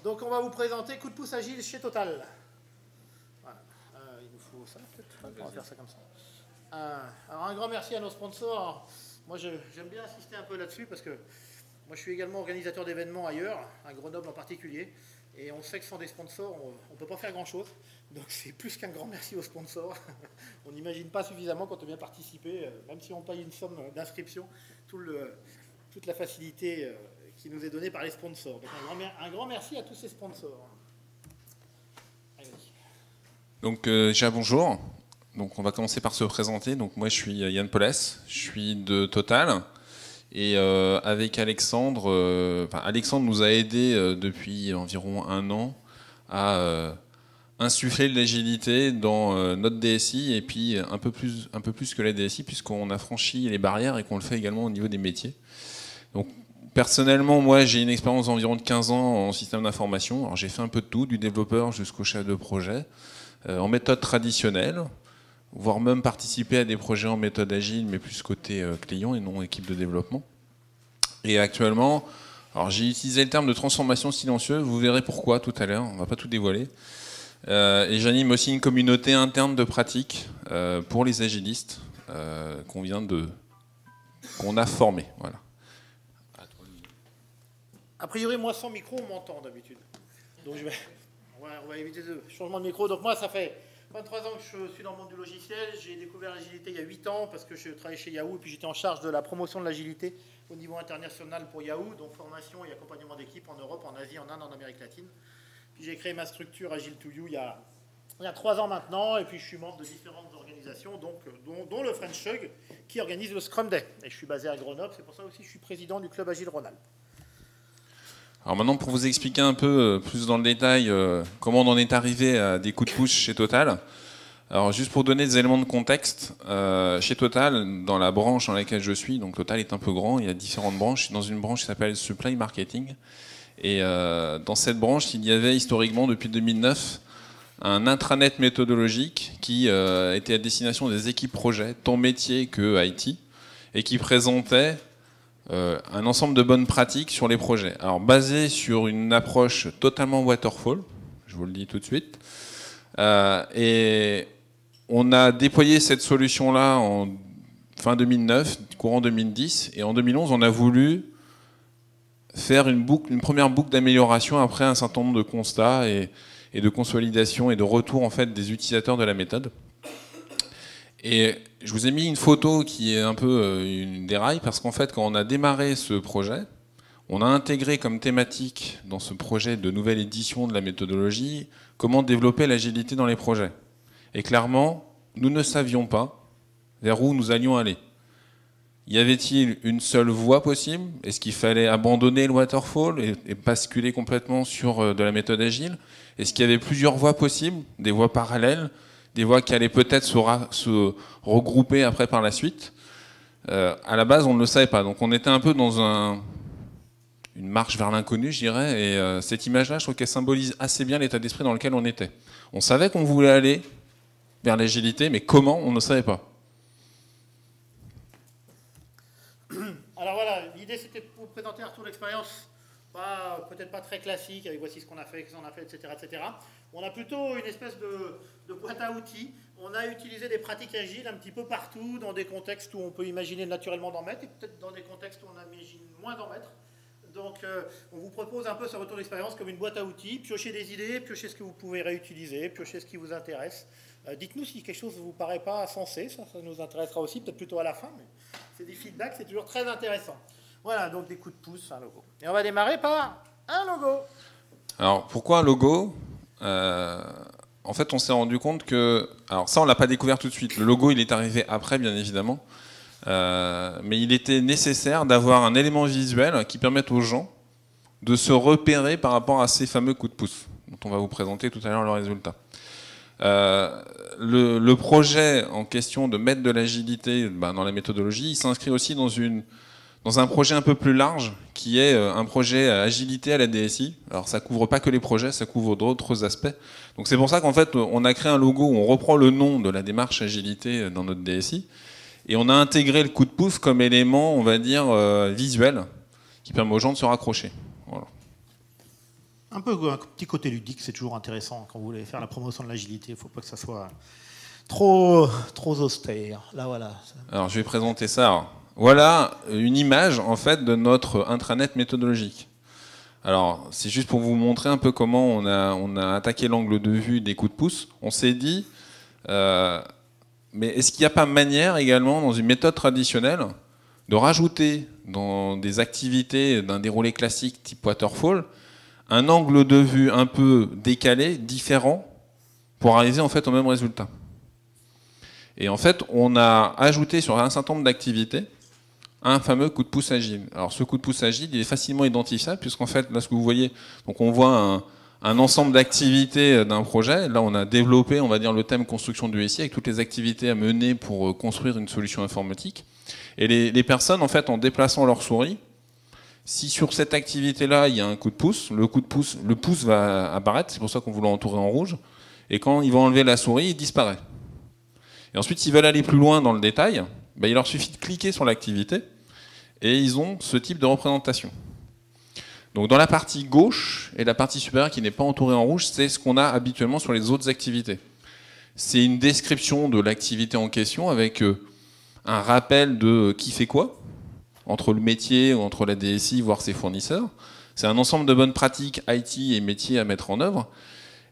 Donc on va vous présenter Coup de pouce agile chez Total. Voilà. Il nous faut ça peut-être. On va faire ça comme ça. Alors un grand merci à nos sponsors. Moi j'aime bien insister un peu là-dessus parce que moi je suis également organisateur d'événements ailleurs, à Grenoble en particulier. Et on sait que sans des sponsors, on ne peut pas faire grand-chose. Donc c'est plus qu'un grand merci aux sponsors. On n'imagine pas suffisamment quand on vient participer, même si on paye une somme d'inscription, toute la facilité qui nous est donnée par les sponsors. Donc un grand merci à tous ces sponsors. Allez. Donc déjà bonjour. Donc on va commencer par se présenter. Donc moi je suis Yann Paulès, je suis de Total. Et avec Alexandre, Alexandre nous a aidés depuis environ 1 an à insuffler de l'agilité dans notre DSI et puis un peu plus que la DSI puisqu'on a franchi les barrières et qu'on le fait également au niveau des métiers. Donc personnellement, moi j'ai une expérience d'environ de 15 ans en système d'information. Alors j'ai fait un peu de tout, du développeur jusqu'au chef de projet, en méthode traditionnelle, voire même participer à des projets en méthode agile, mais plus côté client et non équipe de développement. Et actuellement, alors j'ai utilisé le terme de transformation silencieuse, vous verrez pourquoi tout à l'heure, on ne va pas tout dévoiler. Et j'anime aussi une communauté interne de pratique pour les agilistes qu'on a formés. Voilà. A priori, moi sans micro, on m'entend d'habitude. Donc on va éviter le changement de micro. Donc moi, ça fait 23 ans que je suis dans le monde du logiciel. J'ai découvert l'agilité il y a 8 ans parce que je travaillais chez Yahoo et puis j'étais en charge de la promotion de l'agilité au niveau international pour Yahoo, donc formation et accompagnement d'équipe en Europe, en Asie, en Inde, en Amérique latine. Puis j'ai créé ma structure Agile2You il y a 3 ans maintenant et puis je suis membre de différentes organisations, dont le French Hug qui organise le Scrum Day. Et je suis basé à Grenoble, c'est pour ça aussi que je suis président du club Agile Rhône-Alpes. Alors maintenant, pour vous expliquer un peu plus dans le détail comment on en est arrivé à des coups de pouce chez Total. Alors juste pour donner des éléments de contexte, chez Total, dans la branche dans laquelle je suis, donc Total est un peu grand, il y a différentes branches. Je suis dans une branche qui s'appelle Supply Marketing. Et dans cette branche, il y avait historiquement, depuis 2009, un intranet méthodologique qui était à destination des équipes projets, tant métier que IT, et qui présentait un ensemble de bonnes pratiques sur les projets. Alors basé sur une approche totalement waterfall, je vous le dis tout de suite, et on a déployé cette solution-là en fin 2009, courant 2010, et en 2011, on a voulu faire une première boucle d'amélioration après un certain nombre de constats et de consolidation et de retour en fait des utilisateurs de la méthode. Et je vous ai mis une photo qui est un peu une déraille parce qu'en fait, quand on a démarré ce projet, on a intégré comme thématique dans ce projet de nouvelle édition de la méthodologie comment développer l'agilité dans les projets. Et clairement, nous ne savions pas vers où nous allions aller. Y avait-il une seule voie possible? Est-ce qu'il fallait abandonner le waterfall et basculer complètement sur de la méthode agile? Est-ce qu'il y avait plusieurs voies possibles, des voies parallèles, des voies qui allaient peut-être se regrouper après par la suite? À la base, on ne le savait pas. Donc on était un peu dans une marche vers l'inconnu, je dirais. Et cette image-là, je trouve qu'elle symbolise assez bien l'état d'esprit dans lequel on était. On savait qu'on voulait aller vers l'agilité, mais comment, on ne savait pas. Alors voilà, l'idée c'était de vous présenter un retour d'expérience, peut-être pas très classique, avec voici ce qu'on a fait, qu'est-ce qu'on a fait, etc., etc. On a plutôt une espèce de boîte à outils. On a utilisé des pratiques agiles un petit peu partout, dans des contextes où on peut imaginer naturellement d'en mettre, et peut-être dans des contextes où on imagine moins d'en mettre. Donc on vous propose un peu ce retour d'expérience comme une boîte à outils, piochez des idées, piochez ce que vous pouvez réutiliser, piochez ce qui vous intéresse. Dites-nous si quelque chose ne vous paraît pas sensé, ça nous intéressera aussi, peut-être plutôt à la fin, mais c'est des feedbacks, c'est toujours très intéressant. Voilà, donc des coups de pouce, un logo. Et on va démarrer par un logo. Alors pourquoi un logo? En fait, on s'est rendu compte que... Alors ça, on ne l'a pas découvert tout de suite. Le logo, il est arrivé après, bien évidemment. Mais il était nécessaire d'avoir un élément visuel qui permette aux gens de se repérer par rapport à ces fameux coups de pouce, dont on va vous présenter tout à l'heure le résultat. Le projet en question de mettre de l'agilité dans la méthodologie, il s'inscrit aussi dans un projet un peu plus large, qui est un projet agilité à la DSI. Alors ça couvre pas que les projets, ça couvre d'autres aspects. Donc c'est pour ça qu'en fait, on a créé un logo où on reprend le nom de la démarche agilité dans notre DSI, et on a intégré le coup de pouce comme élément, on va dire, visuel, qui permet aux gens de se raccrocher. Voilà. Un petit côté ludique, c'est toujours intéressant quand vous voulez faire la promotion de l'agilité. Il ne faut pas que ça soit trop austère. Là, voilà. Alors, je vais présenter ça. Alors, voilà une image, en fait, de notre intranet méthodologique. Alors, c'est juste pour vous montrer un peu comment on a attaqué l'angle de vue des coups de pouce. On s'est dit, mais est-ce qu'il n'y a pas manière également, dans une méthode traditionnelle, de rajouter dans des activités d'un déroulé classique type waterfall, un angle de vue un peu décalé, différent, pour arriver en fait au même résultat. Et en fait, on a ajouté sur un certain nombre d'activités un fameux coup de pouce agile. Alors ce coup de pouce agile, il est facilement identifiable, puisqu'en fait, là ce que vous voyez, donc on voit un ensemble d'activités d'un projet. Là, on a développé, on va dire, le thème construction du SI avec toutes les activités à mener pour construire une solution informatique. Et les personnes, en fait, en déplaçant leur souris, si sur cette activité-là, il y a un coup de pouce, le pouce va apparaître, c'est pour ça qu'on voulait entourer en rouge, et quand ils vont enlever la souris, il disparaît. Et ensuite, s'ils veulent aller plus loin dans le détail, ben, il leur suffit de cliquer sur l'activité, et ils ont ce type de représentation. Donc dans la partie gauche et la partie supérieure qui n'est pas entourée en rouge, c'est ce qu'on a habituellement sur les autres activités. C'est une description de l'activité en question avec un rappel de qui fait quoi, entre le métier ou entre la DSI, voire ses fournisseurs. C'est un ensemble de bonnes pratiques IT et métiers à mettre en œuvre.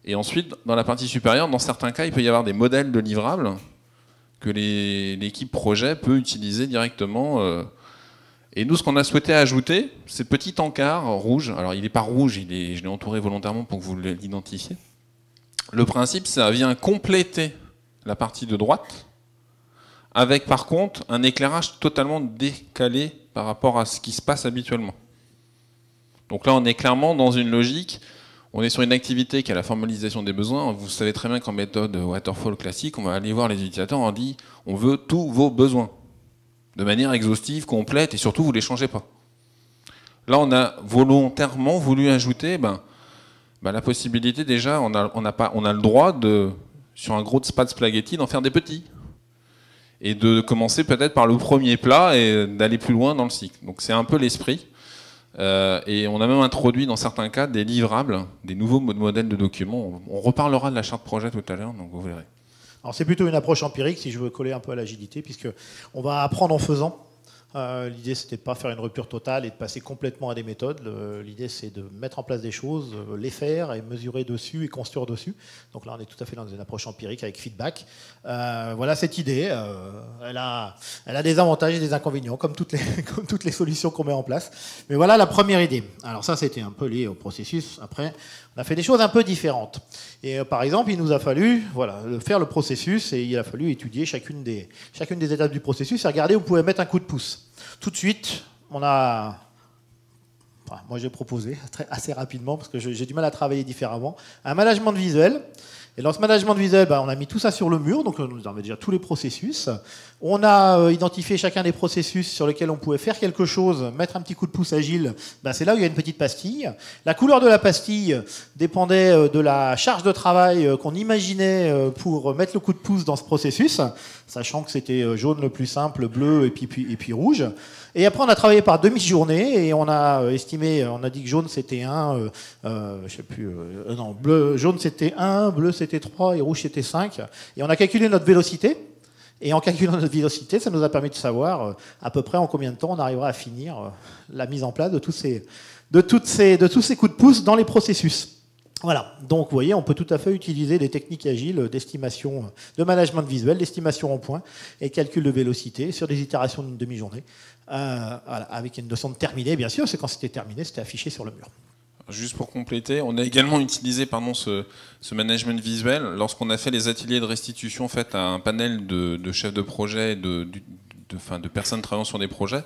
Et ensuite, dans la partie supérieure, dans certains cas, il peut y avoir des modèles de livrables que l'équipe projet peut utiliser directement. Et nous, ce qu'on a souhaité ajouter, c'est petit encart rouge. Alors, il n'est pas rouge, je l'ai entouré volontairement pour que vous l'identifiez. Le principe, ça vient compléter la partie de droite, avec par contre un éclairage totalement décalé par rapport à ce qui se passe habituellement. Donc là, on est clairement dans une logique, on est sur une activité qui a la formalisation des besoins. Vous savez très bien qu'en méthode waterfall classique, on va aller voir les utilisateurs, on dit on veut tous vos besoins, de manière exhaustive, complète, et surtout vous ne les changez pas. Là, on a volontairement voulu ajouter la possibilité, déjà, on a le droit, sur un gros spa de spaghetti, d'en faire des petits. Et de commencer peut-être par le premier plat et d'aller plus loin dans le cycle. Donc c'est un peu l'esprit. Et on a même introduit dans certains cas des livrables, des nouveaux modèles de documents. On reparlera de la charte projet tout à l'heure, donc vous verrez. Alors c'est plutôt une approche empirique, si je veux coller un peu à l'agilité, puisqu'on va apprendre en faisant. L'idée, c'était de ne pas faire une rupture totale et de passer complètement à des méthodes. L'idée, c'est de mettre en place des choses, les faire et mesurer dessus et construire dessus. Donc là, on est tout à fait dans une approche empirique avec feedback. Voilà cette idée. Elle a des avantages et des inconvénients, comme toutes les solutions qu'on met en place. Mais voilà la première idée. Alors ça, c'était un peu lié au processus. Après, on a fait des choses un peu différentes. Et par exemple, il nous a fallu faire le processus et il a fallu étudier chacune des étapes du processus et regarder où on pouvait mettre un coup de pouce. Tout de suite, moi j'ai proposé assez rapidement, parce que j'ai du mal à travailler différemment, un management visuel. Et dans ce management visuel, on a mis tout ça sur le mur, donc on avait déjà tous les processus. On a identifié chacun des processus sur lesquels on pouvait faire quelque chose, mettre un petit coup de pouce agile. C'est là où il y a une petite pastille. La couleur de la pastille dépendait de la charge de travail qu'on imaginait pour mettre le coup de pouce dans ce processus, sachant que c'était jaune le plus simple, bleu et puis rouge. Et après, on a travaillé par demi-journée et on a estimé, on a dit que jaune c'était 1, jaune c'était 1, bleu c'était 3 et rouge c'était 5. Et on a calculé notre vélocité. Et en calculant notre vélocité, ça nous a permis de savoir à peu près en combien de temps on arrivera à finir la mise en place de tous ces coups de pouce dans les processus. Voilà, donc vous voyez, on peut tout à fait utiliser des techniques agiles d'estimation, de management visuel, d'estimation en points et calcul de vélocité sur des itérations d'une demi-journée, avec une notion de terminé, bien sûr, c'est quand c'était terminé, c'était affiché sur le mur. Juste pour compléter, on a également utilisé ce management visuel lorsqu'on a fait les ateliers de restitution faits à un panel de chefs de projet, de personnes travaillant sur des projets,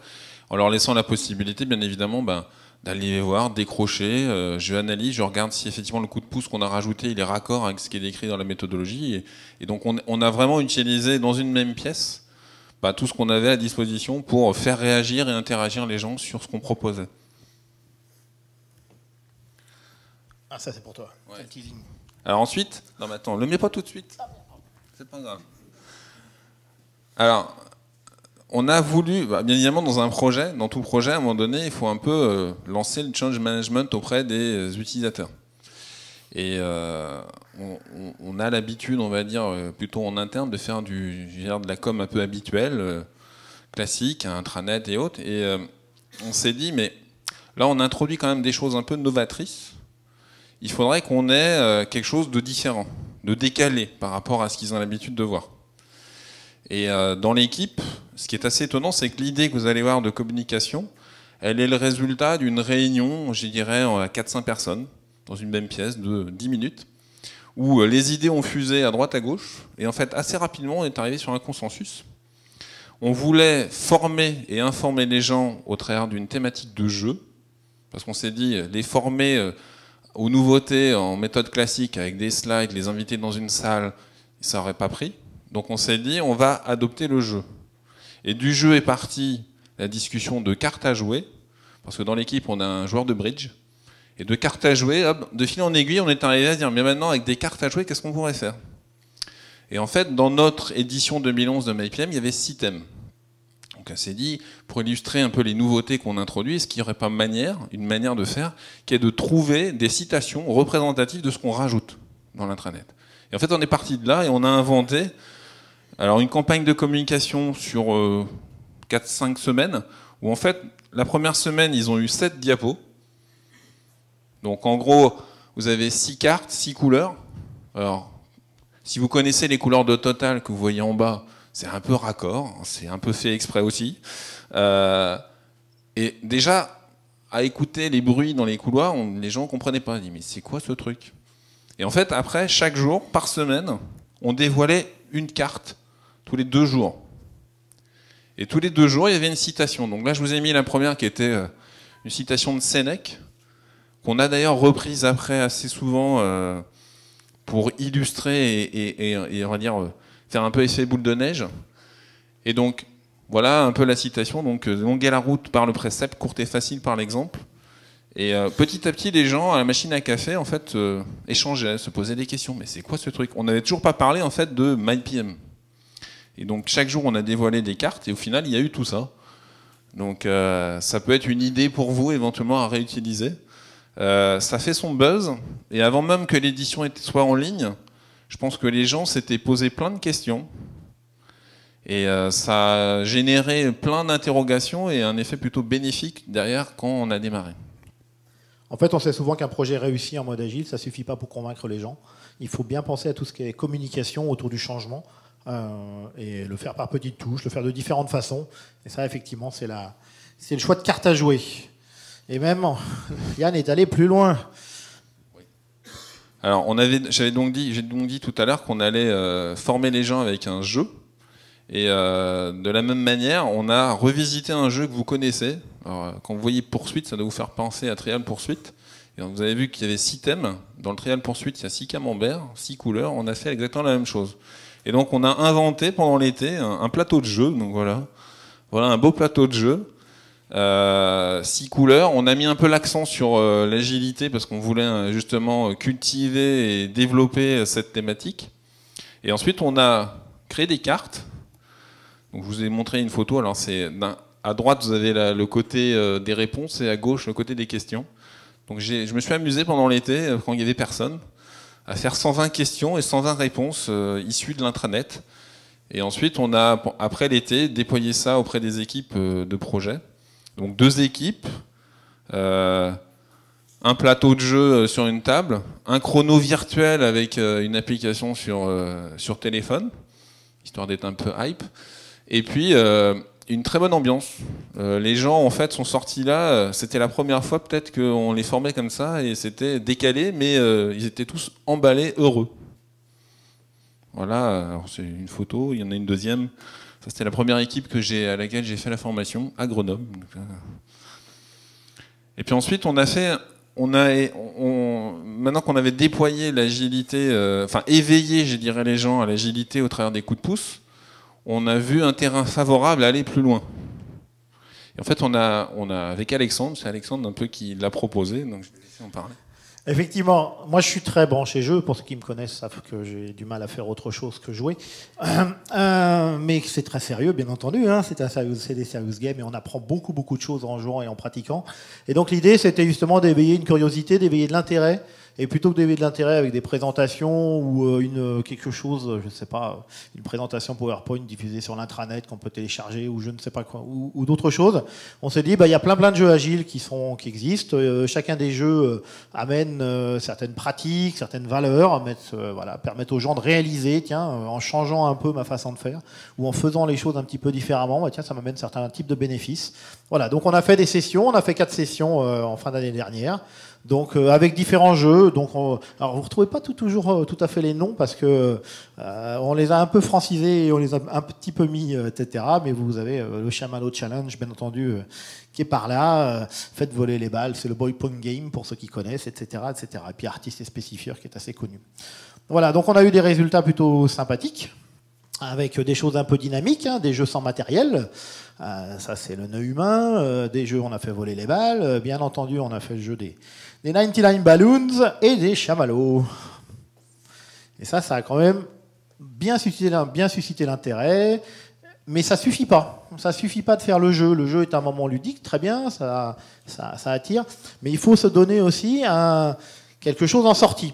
en leur laissant la possibilité, bien évidemment, d'aller les voir, décrocher, je analyse, je regarde si effectivement le coup de pouce qu'on a rajouté, il est raccord avec ce qui est décrit dans la méthodologie. Et donc on a vraiment utilisé dans une même pièce tout ce qu'on avait à disposition pour faire réagir et interagir les gens sur ce qu'on proposait. Ah, ça c'est pour toi. Ouais. Alors ensuite, non mais attends, le mets pas tout de suite. C'est pas grave. Alors, on a voulu, bien évidemment, dans tout projet, à un moment donné, il faut un peu lancer le change management auprès des utilisateurs. Et on a l'habitude, on va dire, plutôt en interne, de faire de la com un peu habituelle, classique, intranet et autres. Et on s'est dit, mais là, on introduit quand même des choses un peu novatrices. Il faudrait qu'on ait quelque chose de différent, de décalé par rapport à ce qu'ils ont l'habitude de voir. Et dans l'équipe, ce qui est assez étonnant, c'est que l'idée que vous allez voir de communication, elle est le résultat d'une réunion, je dirais, à 400 personnes, dans une même pièce de 10 minutes, où les idées ont fusé à droite à gauche, et en fait, assez rapidement, on est arrivé sur un consensus. On voulait former et informer les gens au travers d'une thématique de jeu, parce qu'on s'est dit, les former aux nouveautés en méthode classique, avec des slides, les inviter dans une salle, ça n'aurait pas pris. Donc on s'est dit, on va adopter le jeu. Et du jeu est partie la discussion de cartes à jouer, parce que dans l'équipe, on a un joueur de bridge. Et de cartes à jouer, hop, de fil en aiguille, on est arrivé à se dire, mais maintenant, avec des cartes à jouer, qu'est-ce qu'on pourrait faire? Et en fait, dans notre édition 2011 de MyPM, il y avait 6 thèmes. Donc on s'est dit, pour illustrer un peu les nouveautés qu'on introduit, est-ce qu'il n'y aurait pas une manière de faire, qui est de trouver des citations représentatives de ce qu'on rajoute dans l'intranet. Et en fait, on est parti de là et on a inventé une campagne de communication sur 4-5 semaines, où en fait, la première semaine, ils ont eu 7 diapos. Donc en gros, vous avez 6 cartes, 6 couleurs. Alors, si vous connaissez les couleurs de Total que vous voyez en bas, c'est un peu raccord, c'est un peu fait exprès aussi. Et déjà, à écouter les bruits dans les couloirs, les gens ne comprenaient pas. Ils disaient, mais c'est quoi ce truc? Et en fait, après, chaque jour, par semaine, on dévoilait une carte tous les 2 jours. Et tous les 2 jours, il y avait une citation. Donc là, je vous ai mis la première qui était une citation de Sénèque, qu'on a d'ailleurs reprise après assez souvent pour illustrer et on va dire faire un peu effet boule de neige. Et donc, voilà un peu la citation. Donc, longue est la route par le précepte, courte et facile par l'exemple. Et petit à petit, les gens à la machine à café, en fait, échangeaient, se posaient des questions. Mais c'est quoi ce truc? On n'avait toujours pas parlé, en fait, de MyPM. Et donc, chaque jour, on a dévoilé des cartes, et au final, il y a eu tout ça. Donc, ça peut être une idée pour vous, éventuellement, à réutiliser. Ça fait son buzz, et avant même que l'édition soit en ligne, je pense que les gens s'étaient posé plein de questions, et ça a généré plein d'interrogations et un effet plutôt bénéfique derrière quand on a démarré. En fait, on sait souvent qu'un projet réussi en mode agile, ça ne suffit pas pour convaincre les gens. Il faut bien penser à tout ce qui est communication autour du changement, et le faire par petites touches, le faire de différentes façons. Et ça, effectivement, c'est le choix de carte à jouer. Et même, Yann est allé plus loin. Oui. Alors, j'ai donc dit tout à l'heure qu'on allait former les gens avec un jeu. Et de la même manière, on a revisité un jeu que vous connaissez. Alors, quand vous voyez Poursuite, ça doit vous faire penser à Trial Poursuite. Et donc, vous avez vu qu'il y avait 6 thèmes. Dans le Trial Poursuite, il y a 6 camemberts, 6 couleurs. On a fait exactement la même chose. Et donc, on a inventé pendant l'été un plateau de jeu. Donc voilà un beau plateau de jeu. 6 couleurs. On a mis un peu l'accent sur l'agilité parce qu'on voulait justement cultiver et développer cette thématique. Et ensuite, on a créé des cartes. Donc, je vous ai montré une photo. Alors, à droite, vous avez le côté des réponses et à gauche, le côté des questions. Donc, je me suis amusé pendant l'été, quand il n'y avait personne, à faire 120 questions et 120 réponses issues de l'intranet. Et ensuite, on a, après l'été, déployé ça auprès des équipes de projet. Donc 2 équipes, un plateau de jeu sur une table, un chrono virtuel avec une application sur téléphone, histoire d'être un peu hype, et puis une très bonne ambiance. Les gens, en fait, sont sortis là, c'était la première fois peut-être qu'on les formait comme ça, et c'était décalé, mais ils étaient tous emballés, heureux. Voilà, alors c'est une photo, il y en a une deuxième. Ça, c'était la première équipe à laquelle j'ai fait la formation, à Grenoble. Et puis ensuite, maintenant qu'on avait déployé l'agilité, éveillé, je dirais, les gens à l'agilité au travers des coups de pouce, on a vu un terrain favorable à aller plus loin. Et en fait, on a avec Alexandre, c'est Alexandre un peu qui l'a proposé, donc je vais laisser en parler. Effectivement, moi je suis très branché jeu, pour ceux qui me connaissent savent que j'ai du mal à faire autre chose que jouer. Mais c'est très sérieux, bien entendu, hein. C'est des serious games et on apprend beaucoup de choses en jouant et en pratiquant. Et donc l'idée c'était justement d'éveiller une curiosité, d'éveiller de l'intérêt Et plutôt que d'éveiller de l'intérêt avec des présentations ou quelque chose, je ne sais pas, une présentation PowerPoint diffusée sur l'intranet qu'on peut télécharger ou je ne sais pas quoi, ou d'autres choses, on s'est dit, il y a plein de jeux agiles qui existent. Chacun des jeux amène certaines pratiques, certaines valeurs, permettent aux gens de réaliser, tiens, en changeant un peu ma façon de faire ou en faisant les choses un petit peu différemment, tiens, ça m'amène certains types de bénéfices. Voilà, donc on a fait des sessions, on a fait 4 sessions en fin d'année dernière. Donc avec différents jeux. Donc alors vous retrouvez pas toujours tout à fait les noms parce que on les a un peu francisés et on les a un petit peu mis, etc. Mais vous avez le Chamallow Challenge, bien entendu, qui est par là. Faites voler les balles, c'est le Boy Pong Game pour ceux qui connaissent, etc., etc. Et puis Artiste et Spécifieur qui est assez connu. Voilà, donc on a eu des résultats plutôt sympathiques avec des choses un peu dynamiques, des jeux sans matériel. Ça c'est le nœud humain. Des jeux, on a fait voler les balles. Bien entendu, on a fait le jeu des 99 Balloons et des chamallows. Et ça a quand même bien suscité l'intérêt, mais ça suffit pas. Ça suffit pas de faire le jeu. Le jeu est un moment ludique, très bien, ça attire, mais il faut se donner aussi quelque chose en sortie.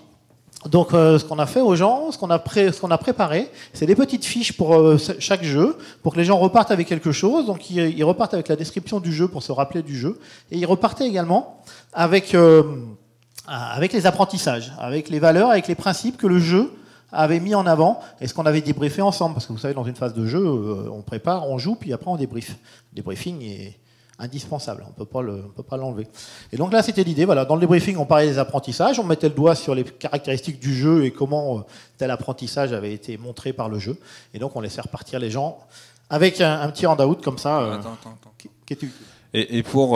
Donc ce qu'on a fait aux gens, ce qu'on a préparé, c'est des petites fiches pour chaque jeu, pour que les gens repartent avec quelque chose. Donc ils repartent avec la description du jeu pour se rappeler du jeu. Et ils repartaient également avec les apprentissages, avec les valeurs, avec les principes que le jeu avait mis en avant et ce qu'on avait débriefé ensemble. Parce que vous savez, dans une phase de jeu, on prépare, on joue, puis après on débriefe. Le débriefing est indispensable, on ne peut pas l'enlever. Et donc là, c'était l'idée. Voilà, dans le débriefing, on parlait des apprentissages, on mettait le doigt sur les caractéristiques du jeu et comment tel apprentissage avait été montré par le jeu. Et donc, on laissait repartir les gens avec un petit handout comme ça. Attends. Et pour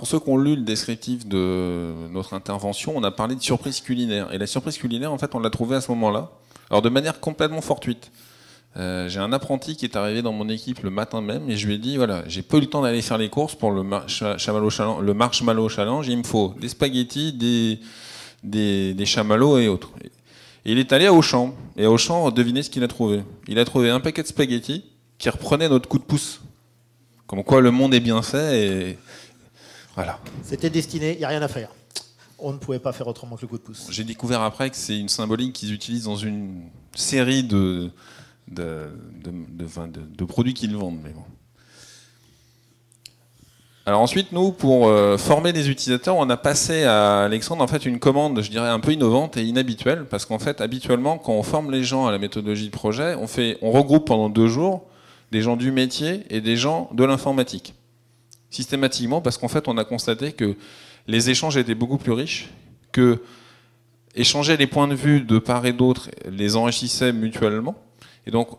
ceux qui ont lu le descriptif de notre intervention, on a parlé de surprise culinaire. Et la surprise culinaire, en fait, on l'a trouvée à ce moment-là. Alors, de manière complètement fortuite. J'ai un apprenti qui est arrivé dans mon équipe le matin même et je lui ai dit voilà, j'ai pas eu le temps d'aller faire les courses pour le Marshmallow Challenge, il me faut des spaghettis, des chamallows et autres. Et il est allé à Auchan et à Auchan, devinez ce qu'il a trouvé. Il a trouvé un paquet de spaghettis qui reprenait notre coup de pouce. Comme quoi le monde est bien fait et voilà. C'était destiné, il n'y a rien à faire. On ne pouvait pas faire autrement que le coup de pouce. J'ai découvert après que c'est une symbolique qu'ils utilisent dans une série de produits qu'ils vendent. Mais bon. Alors ensuite, nous, pour former des utilisateurs, on a passé à Alexandre en fait une commande, je dirais, un peu innovante et inhabituelle, parce qu'en fait, habituellement, quand on forme les gens à la méthodologie de projet, on regroupe pendant 2 jours des gens du métier et des gens de l'informatique. Systématiquement, parce qu'en fait, on a constaté que les échanges étaient beaucoup plus riches, que échanger les points de vue de part et d'autre les enrichissait mutuellement. Et donc,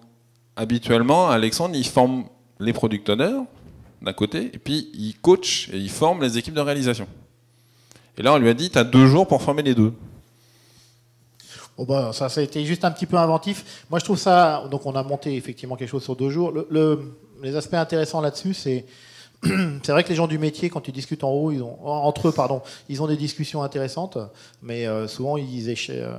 habituellement, Alexandre, il forme les product owners d'un côté, et puis il coach et il forme les équipes de réalisation. Et là, on lui a dit, tu as 2 jours pour former les deux. Bon, ça a été juste un petit peu inventif. Moi, je trouve ça... Donc, on a monté effectivement quelque chose sur 2 jours. Les aspects intéressants là-dessus, c'est vrai que les gens du métier, quand ils discutent entre eux, ils ont des discussions intéressantes, mais souvent,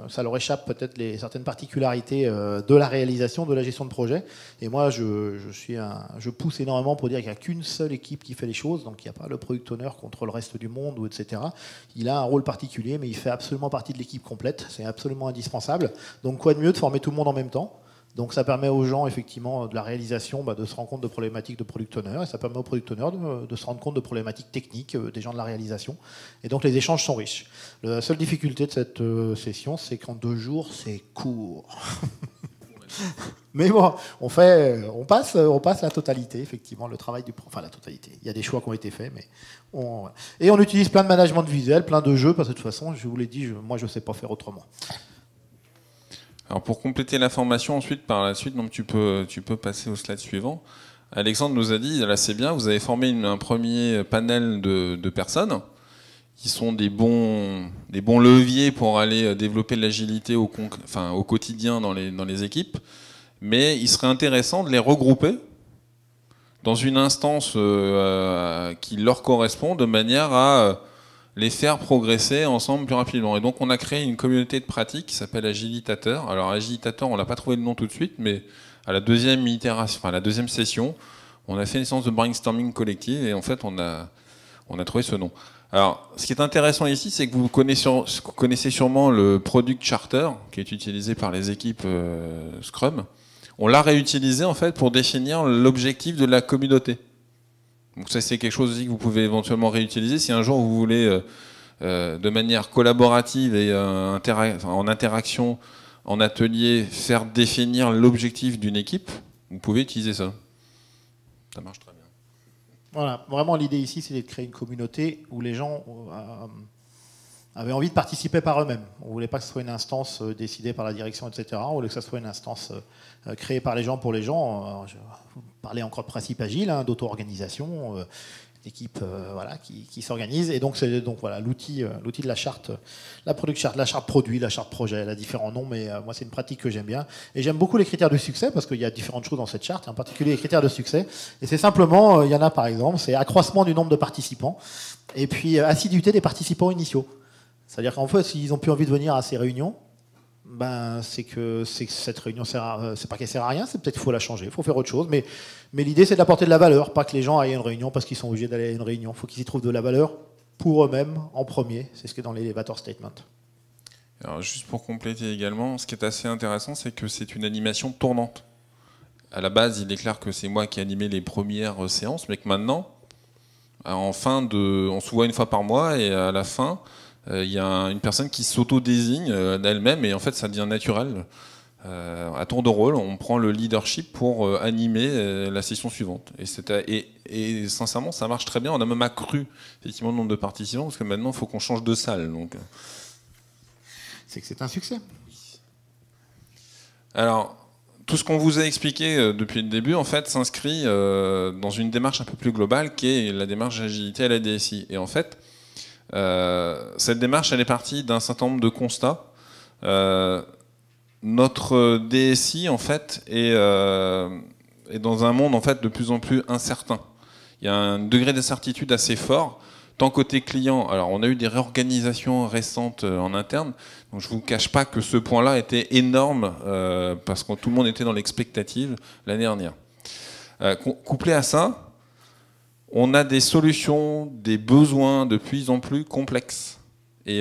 ça leur échappe peut-être certaines particularités de la réalisation, de la gestion de projet. Et moi, je pousse énormément pour dire qu'il n'y a qu'une seule équipe qui fait les choses, donc il n'y a pas le product owner contre le reste du monde, etc. Il a un rôle particulier, mais il fait absolument partie de l'équipe complète. C'est absolument indispensable. Donc, quoi de mieux de former tout le monde en même temps ? Donc ça permet aux gens, effectivement, de la réalisation, de se rendre compte de problématiques de product owner, et ça permet aux product owners de se rendre compte de problématiques techniques des gens de la réalisation. Et donc les échanges sont riches. La seule difficulté de cette session, c'est qu'en 2 jours, c'est court. Mais bon, on passe la totalité, effectivement, le travail la totalité. Il y a des choix qui ont été faits, mais et on utilise plein de management visuel, plein de jeux, parce que de toute façon, je vous l'ai dit, moi je ne sais pas faire autrement. Alors pour compléter l'information ensuite, par la suite, donc tu peux passer au slide suivant. Alexandre nous a dit, là c'est bien, vous avez formé un premier panel de personnes qui sont des bons leviers pour aller développer de l'agilité au quotidien dans les équipes, mais il serait intéressant de les regrouper dans une instance qui leur correspond de manière à les faire progresser ensemble plus rapidement. Et donc on a créé une communauté de pratique qui s'appelle Agilitateur. Alors Agilitateur, on n'a pas trouvé le nom tout de suite, mais à la deuxième session, on a fait une séance de brainstorming collective et en fait on a trouvé ce nom. Alors, ce qui est intéressant ici, c'est que vous connaissez sûrement le Product Charter, qui est utilisé par les équipes Scrum. On l'a réutilisé en fait pour définir l'objectif de la communauté. Donc ça, c'est quelque chose aussi que vous pouvez éventuellement réutiliser si un jour vous voulez, de manière collaborative et en interaction, en atelier, faire définir l'objectif d'une équipe. Vous pouvez utiliser ça. Ça marche très bien. Voilà, vraiment l'idée ici, c'est de créer une communauté où les gens avaient envie de participer par eux-mêmes. On ne voulait pas que ce soit une instance décidée par la direction, etc. On voulait que ce soit une instance créée par les gens pour les gens. Je parlais encore de principe agile, hein, d'auto-organisation, d'équipe voilà, qui s'organise. Et donc, c'est donc voilà, l'outil de la charte, la product chart, la charte produit, la charte projet, elle a différents noms, mais moi, c'est une pratique que j'aime bien. Et j'aime beaucoup les critères de succès, parce qu'il y a différentes choses dans cette charte, en particulier les critères de succès. Et c'est simplement, il y en a par exemple, c'est accroissement du nombre de participants, et puis assiduité des participants initiaux. C'est-à-dire qu'en fait, s'ils n'ont plus envie de venir à ces réunions, ben, c'est que cette réunion, c'est pas qu'elle sert à rien, c'est peut-être qu'il faut la changer, il faut faire autre chose. Mais l'idée, c'est d'apporter de la valeur, pas que les gens aillent à une réunion parce qu'ils sont obligés d'aller à une réunion. Il faut qu'ils y trouvent de la valeur pour eux-mêmes en premier. C'est ce qui est dans l'elevator statement. Alors, juste pour compléter également, ce qui est assez intéressant, c'est que c'est une animation tournante. À la base, il est clair que c'est moi qui animais les premières séances, mais que maintenant, on se voit une fois par mois et à la fin, il y a une personne qui s'auto-désigne d'elle-même et en fait ça devient naturel. À tour de rôle, on prend le leadership pour animer la session suivante. Et sincèrement, ça marche très bien. On a même accru effectivement le nombre de participants parce que maintenant il faut qu'on change de salle. Donc, c'est que c'est un succès. Alors, tout ce qu'on vous a expliqué depuis le début, en fait, s'inscrit dans une démarche un peu plus globale qui est la démarche d'agilité à la DSI. Et en fait, cette démarche, elle est partie d'un certain nombre de constats. Notre DSI, en fait, est dans un monde en fait de plus en plus incertain. Il y a un degré d'incertitude assez fort, tant côté client. Alors, on a eu des réorganisations récentes en interne, donc je vous cache pas que ce point-là était énorme parce que tout le monde était dans l'expectative l'année dernière. Couplé à ça, on a des solutions, des besoins de plus en plus complexes et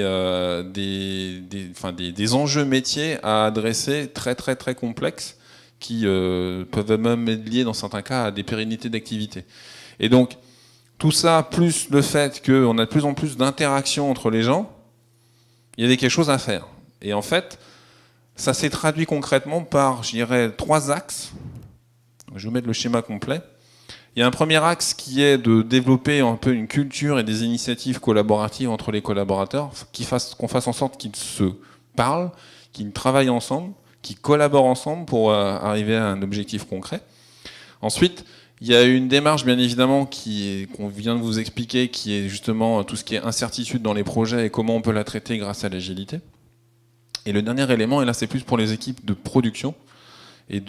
des enjeux métiers à adresser très très très complexes qui peuvent même être liés dans certains cas à des pérennités d'activité. Et donc tout ça, plus le fait qu'on a de plus en plus d'interactions entre les gens, il y avait quelque chose à faire. Et en fait, ça s'est traduit concrètement par, je dirais, 3 axes. Je vais vous mettre le schéma complet. Il y a un premier axe qui est de développer un peu une culture et des initiatives collaboratives entre les collaborateurs, qu'on fasse en sorte qu'ils se parlent, qu'ils travaillent ensemble, qu'ils collaborent ensemble pour arriver à un objectif concret. Ensuite, il y a une démarche, bien évidemment, qu'on vient de vous expliquer, qui est justement tout ce qui est incertitude dans les projets et comment on peut la traiter grâce à l'agilité. Et le dernier élément, et là c'est plus pour les équipes de production et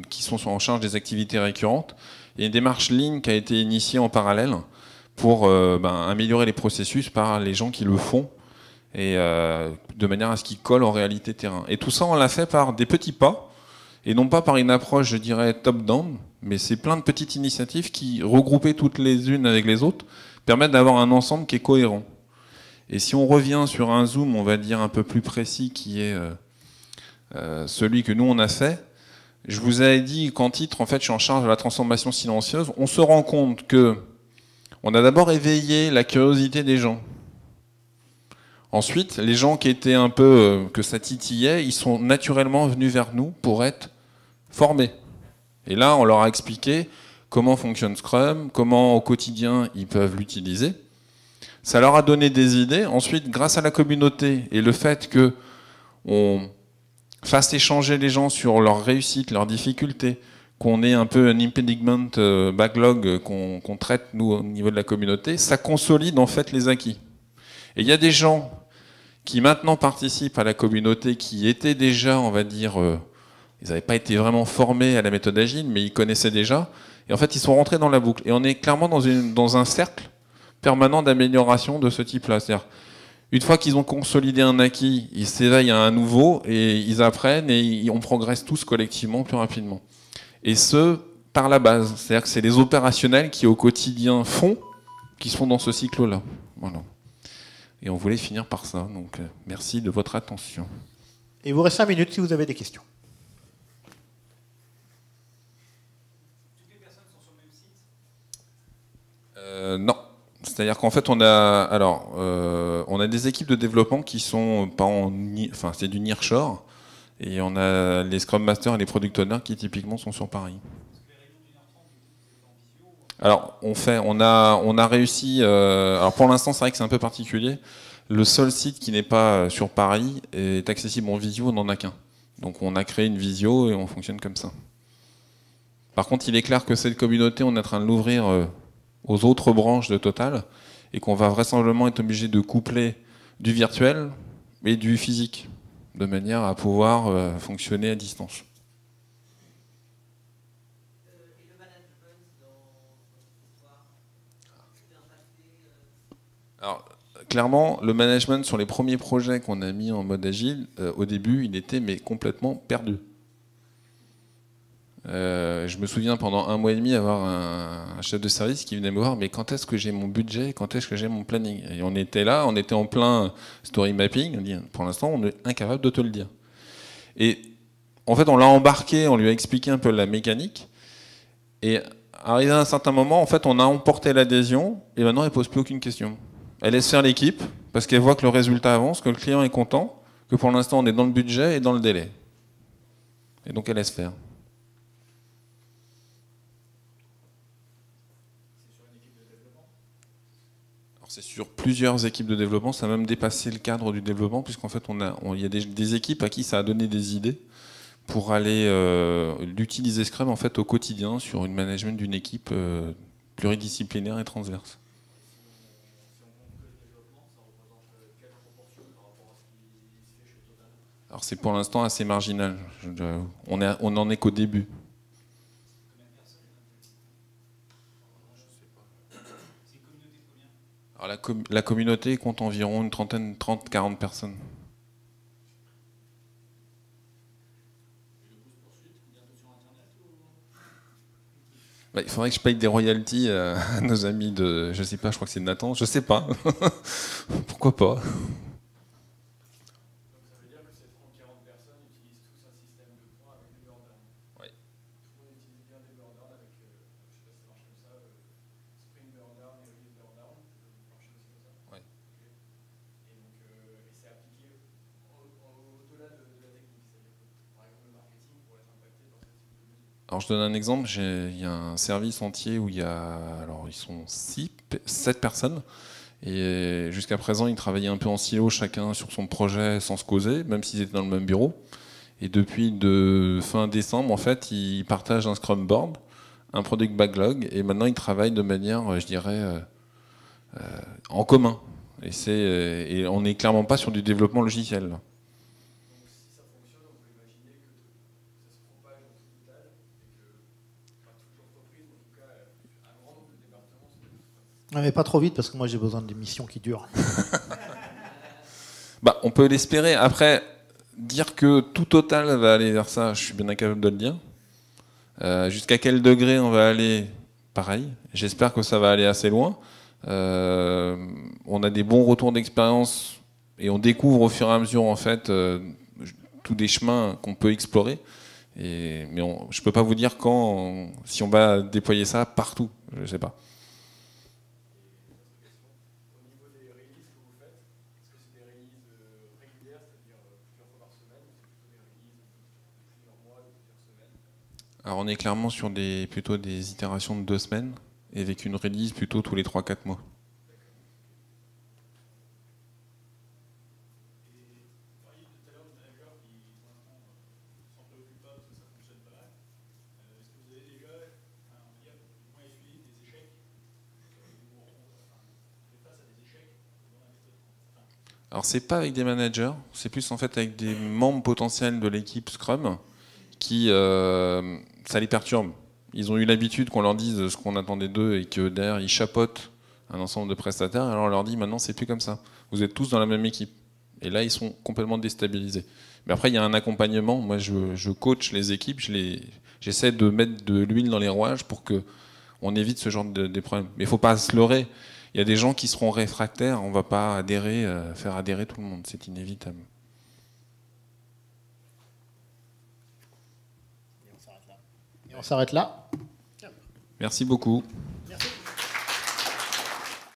qui sont en charge des activités récurrentes, il y a une démarche Lean qui a été initiée en parallèle pour améliorer les processus par les gens qui le font et de manière à ce qu'ils collent en réalité terrain. Et tout ça, on l'a fait par des petits pas et non pas par une approche, je dirais, top-down, mais c'est plein de petites initiatives qui, regroupées toutes les unes avec les autres, permettent d'avoir un ensemble qui est cohérent. Et si on revient sur un zoom, on va dire un peu plus précis, qui est celui que nous on a fait, je vous avais dit qu'en titre, en fait, je suis en charge de la transformation silencieuse. On se rend compte que on a d'abord éveillé la curiosité des gens. Ensuite, les gens qui étaient un peu que ça titillait, ils sont naturellement venus vers nous pour être formés. Et là, on leur a expliqué comment fonctionne Scrum, comment au quotidien ils peuvent l'utiliser. Ça leur a donné des idées. Ensuite, grâce à la communauté et le fait que on fasse échanger les gens sur leurs réussites, leurs difficultés, qu'on ait un peu un impediment backlog qu'on traite, nous, au niveau de la communauté, ça consolide en fait les acquis. Et il y a des gens qui maintenant participent à la communauté, qui étaient déjà, on va dire, ils n'avaient pas été vraiment formés à la méthode agile, mais ils connaissaient déjà, et en fait ils sont rentrés dans la boucle. Et on est clairement dans un cercle permanent d'amélioration de ce type-là. C'est-à-dire, une fois qu'ils ont consolidé un acquis, ils s'éveillent à un nouveau et ils apprennent et on progresse tous collectivement plus rapidement. Et ce, par la base. C'est-à-dire que c'est les opérationnels qui au quotidien qui sont dans ce cycle-là. Voilà. Et on voulait finir par ça. Donc merci de votre attention. Et il vous reste 5 minutes si vous avez des questions. Toutes les personnes sont sur le même site? Non. C'est-à-dire qu'en fait, on a des équipes de développement qui sont pas enfin, c'est du nearshore, et on a les Scrum Masters et les Product Owners qui typiquement sont sur Paris. Alors, on a réussi. Alors pour l'instant, c'est vrai que c'est un peu particulier. Le seul site qui n'est pas sur Paris est accessible en visio, on n'en a qu'un. Donc on a créé une visio et on fonctionne comme ça. Par contre, il est clair que cette communauté, on est en train de l'ouvrir aux autres branches de Total, et qu'on va vraisemblablement être obligé de coupler du virtuel et du physique, de manière à pouvoir fonctionner à distance. Et le management dans cette histoire, c'est impacté Alors, clairement, le management sur les premiers projets qu'on a mis en mode agile, au début, il était mais complètement perdu. Je me souviens pendant 1 mois et demi avoir un chef de service qui venait me voir, mais quand est-ce que j'ai mon budget, quand est-ce que j'ai mon planning? Et on était là, on était en plein story mapping, on dit pour l'instant on est incapable de te le dire. Et en fait on l'a embarqué, on lui a expliqué un peu la mécanique, et arrivé à un certain moment, en fait on a emporté l'adhésion, et maintenant elle pose plus aucune question. Elle laisse faire l'équipe, parce qu'elle voit que le résultat avance, que le client est content, que pour l'instant on est dans le budget et dans le délai. Et donc elle laisse faire. C'est sur plusieurs équipes de développement, ça a même dépassé le cadre du développement, puisqu'en fait, il y a des équipes à qui ça a donné des idées pour aller l'utiliser Scrum en fait, au quotidien sur une management d'une équipe pluridisciplinaire et transverse. Alors c'est pour l'instant assez marginal. On n'en est qu'au début. Alors la communauté compte environ une trentaine, 30-40 personnes. Bah, il faudrait que je paye des royalties à nos amis de... Je sais pas, je crois que c'est Nathan, je sais pas. Pourquoi pas? Alors je donne un exemple, il y a un service entier où ils sont 7 personnes, et jusqu'à présent ils travaillaient un peu en silo, chacun sur son projet sans se causer, même s'ils étaient dans le même bureau. Et depuis fin décembre, en fait, ils partagent un Scrum Board, un Product Backlog, et maintenant ils travaillent de manière, je dirais, en commun. Et on n'est clairement pas sur du développement logiciel, là. Mais pas trop vite, parce que moi j'ai besoin de missions qui durent. Bah, on peut l'espérer. Après, dire que tout Total va aller vers ça, je suis bien incapable de le dire. Jusqu'à quel degré on va aller, pareil. J'espère que ça va aller assez loin. On a des bons retours d'expérience et on découvre au fur et à mesure en fait tous des chemins qu'on peut explorer. Mais je peux pas vous dire si on va déployer ça partout. Je sais pas. Alors on est clairement sur plutôt des itérations de 2 semaines, et avec une release plutôt tous les 3-4 mois. Alors c'est pas avec des managers, c'est plus en fait avec des membres potentiels de l'équipe Scrum qui ça les perturbe. Ils ont eu l'habitude qu'on leur dise ce qu'on attendait d'eux et que derrière ils chapeautent un ensemble de prestataires. Alors on leur dit maintenant c'est plus comme ça. Vous êtes tous dans la même équipe. Et là ils sont complètement déstabilisés. Mais après il y a un accompagnement. Moi je coach les équipes, j'essaie de mettre de l'huile dans les rouages pour que on évite ce genre de problèmes. Mais il faut pas se leurrer. il y a des gens qui seront réfractaires. On ne va pas faire adhérer tout le monde. C'est inévitable. Et on s'arrête là. Merci beaucoup.